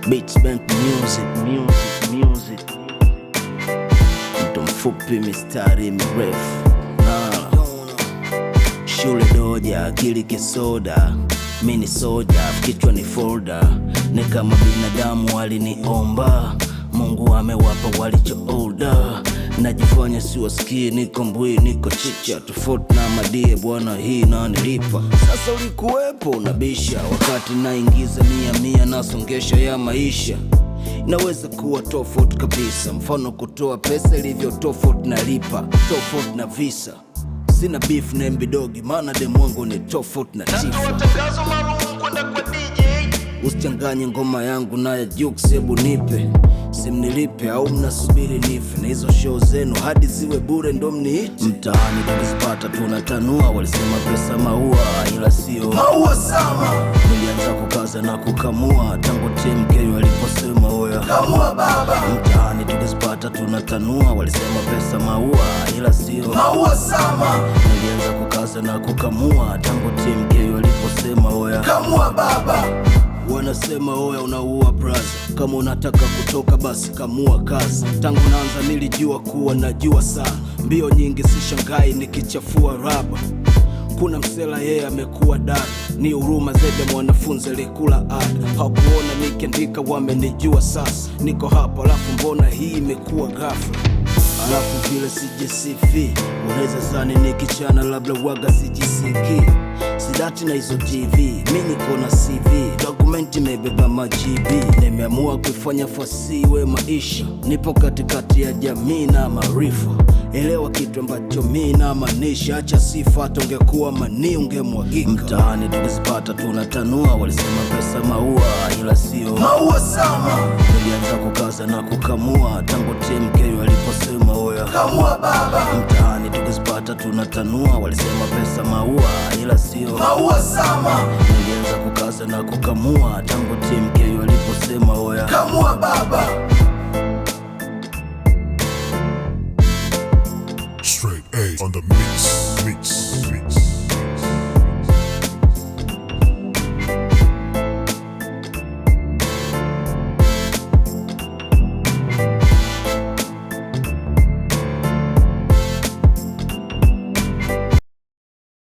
Beats Bank music. Mtu mfupi mistari mirefu shule doja, akili kisoda, mini soja, kichwa ni folder. Ni kama binadamu waliniomba, Mungu amewapa walichoorder. Najifanya siwasikii, niko mbwi, niko chicha, tofauti na madie bwana, hii nanilipa. Sasa ulikuwepo unabisha, wakati naingiza mia nasongesha ya maisha. Naweza kuwa tofauti kabisa, mfano kutoa pesa ilivyo tofauti na lipa, tofauti na visa. Sina beef na mbidogi, maana demu wangu ni tofauti na tifa. Usichanganye ngoma yangu na ya Jux, hebu nipe simnilipe au mnasubiri nife? Na hizo show zenu hadi ziwe bure ndo mniite. Mtaani tukizipata tunatanua, walisema pesa maua, ila sio maua sama. Nilianza kukaza na kukamua tangu TMK waliposema oya kamua baba. Mtaani tukizipata tunatanua, walisema pesa maua, ila sio maua sama. Nilianza kukaza na kukamua tangu TMK waliposema oya kamua baba. Wanasema oya unaua brother, kama unataka kutoka basi kamua kazi. Tangu naanza nilijua kuwa najua sana, mbio nyingi sishangai nikichafua raba. Kuna msela yeye amekuwa dada, ni huruma zaidi mwanafunzi alikula ada. Hakuona nikiandika wamenijua sasa, niko hapa alafu mbona hii imekuwa ghafla. Alafu vile sijisifi, unaweza zani nikichana labda waga sijisiki. Sidati na hizo TV, mimi niko na CV, dokumenti imebeba majibi. Nimeamua kufanya fasiwe maisha, nipo katikati ya jamii na maarifa. Elewa kitu ambacho mimi namaanisha, acha sifa tungekuwa mani ungemwagika. Mtaani tukizipata tunatanua, walisema pesa maua, ila sio maua sama. Nilianza kukaza na kukamua tangu TMK waliposema oya kamua baba. Mtaani tukizipata tunatanua, walisema pesa maua, ila sio maua sama. Nilianza kukaza na kukamua tangu TMK waliposema oya kamua baba. Straight A on the mix.